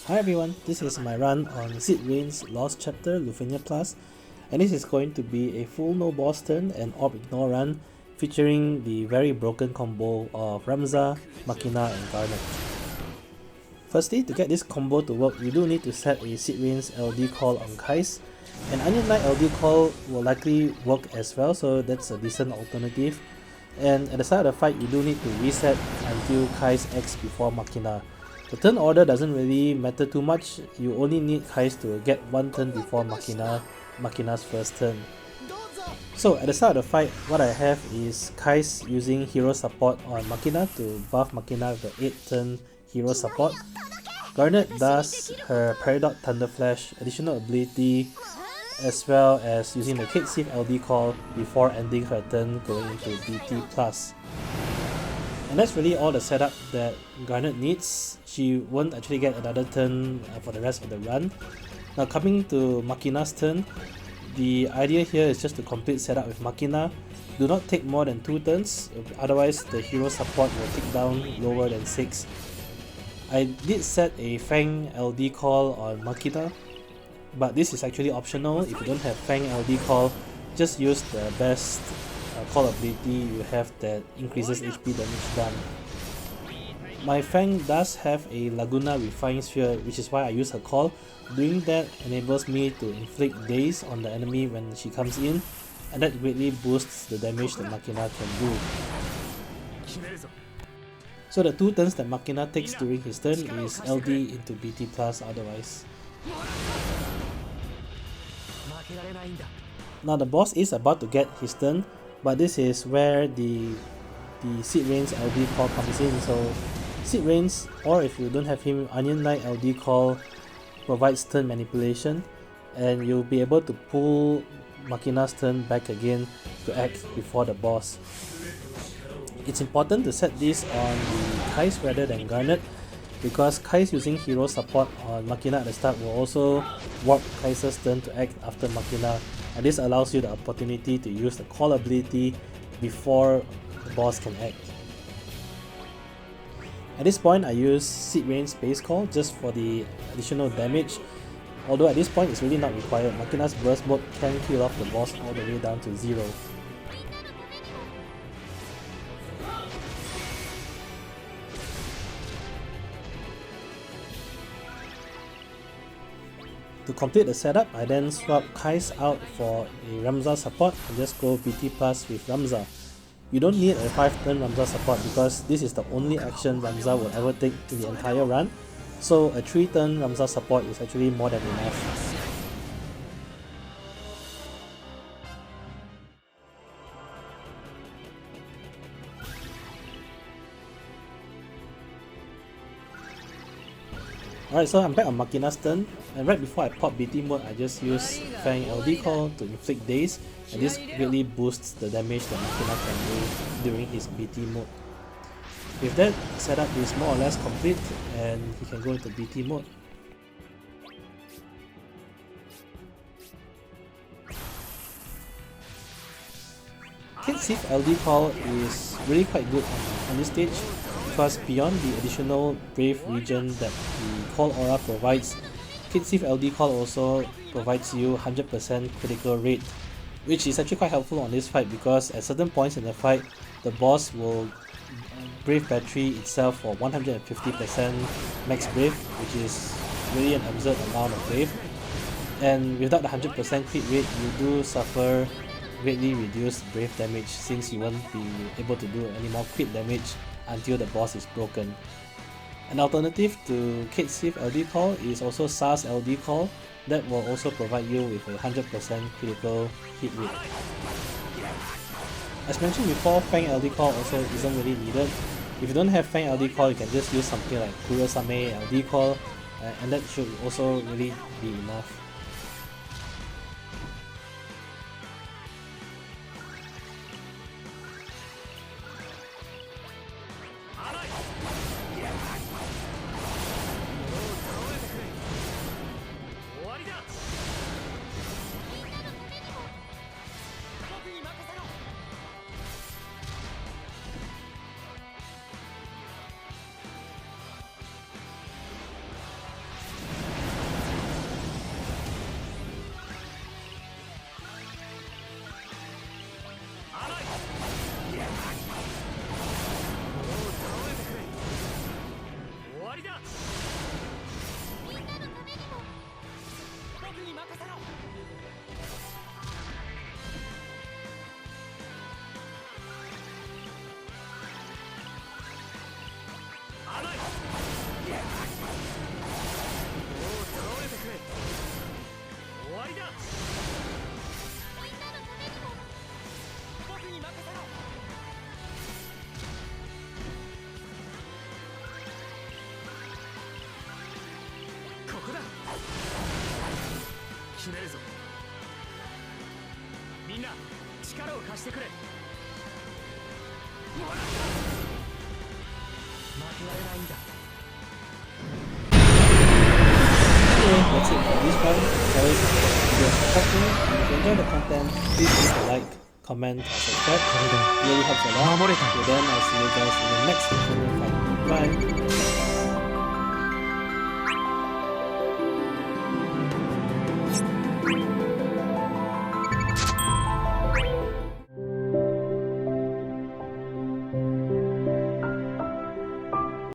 Hi everyone, this is my run on Raines Lost Chapter Lufenia Plus, and this is going to be a full no boss turn and orb ignore run featuring the very broken combo of Ramza, Machina and Garnet. Firstly, to get this combo to work, you do need to set a Raines LD call on Keiss, and Onion Knight LD call will likely work as well, so that's a decent alternative. And at the start of the fight, you do need to reset until Keiss X before Machina. The turn order doesn't really matter too much, you only need Keiss to get one turn before Machina's first turn. So at the start of the fight, what I have is Keiss using Hero Support on Machina to buff Machina with the 8 turn Hero Support. Garnet does her Peridot Thunder Flash additional ability as well as using the Cait LD call before ending her turn going into BT+. And that's really all the setup that Garnet needs. She won't actually get another turn for the rest of the run. Now coming to Machina's turn, the idea here is just to complete setup with Machina. Do not take more than 2 turns, otherwise the hero support will tick down lower than 6. I did set a Fang LD call on Machina, but this is actually optional. If you don't have Fang LD call, just use the best call ability you have that increases HP damage done. My Fang does have a Laguna Refine Sphere, which is why I use her call. Doing that enables me to inflict daze on the enemy when she comes in, and that greatly boosts the damage that Machina can do. So the 2 turns that Machina takes during his turn is LD into BT plus otherwise. Now the boss is about to get his turn, but this is where the Raines LD call comes in. So Raines, or if you don't have him, Onion Knight LD call provides turn manipulation, and you'll be able to pull Machina's turn back again to act before the boss. It's important to set this on the Keiss rather than Garnet, because Keiss using hero support on Machina at the start will also warp Keiss's turn to act after Machina, and this allows you the opportunity to use the call ability before the boss can act. At this point I use Raines base call just for the additional damage, although at this point it's really not required. Machina's burst mode can kill off the boss all the way down to 0. To complete the setup, I then swap Keiss out for a Ramza support and just go BT plus with Ramza. You don't need a 5 turn Ramza support because this is the only action Ramza will ever take in the entire run, so a 3 turn Ramza support is actually more than enough. Alright, so I'm back on Machina's turn, and right before I pop BT mode, I just use Fang LD call to inflict daze, and this greatly boosts the damage that Machina can do during his BT mode. With that, setup is more or less complete, and he can go into BT mode. Cait's LD call is really quite good on this stage, because beyond the additional Brave region that the Call Aura provides, Cait's LD call also provides you 100% critical rate, which is actually quite helpful on this fight because at certain points in the fight, the boss will Brave battery itself for 150% max Brave, which is really an absurd amount of Brave. And without the 100% crit rate, you do suffer greatly reduced Brave damage since you won't be able to do any more crit damage until the boss is broken. An alternative to Cait's LD call is also SARS LD call that will also provide you with a 100% critical hit rate. As mentioned before, Fang LD call also isn't really needed. If you don't have Fang LD call, you can just use something like Kurosame LD call, and that should also really be enough. 決めるぞ。みんな力を貸してくれ。もらった。負けられないんだ。 Okay, that's it for this one. Guys, if you're supporting and if you enjoy the content, please leave a like, comment, or subscribe. It really helps a lot. Till then, I'll see you guys in the next video. Bye.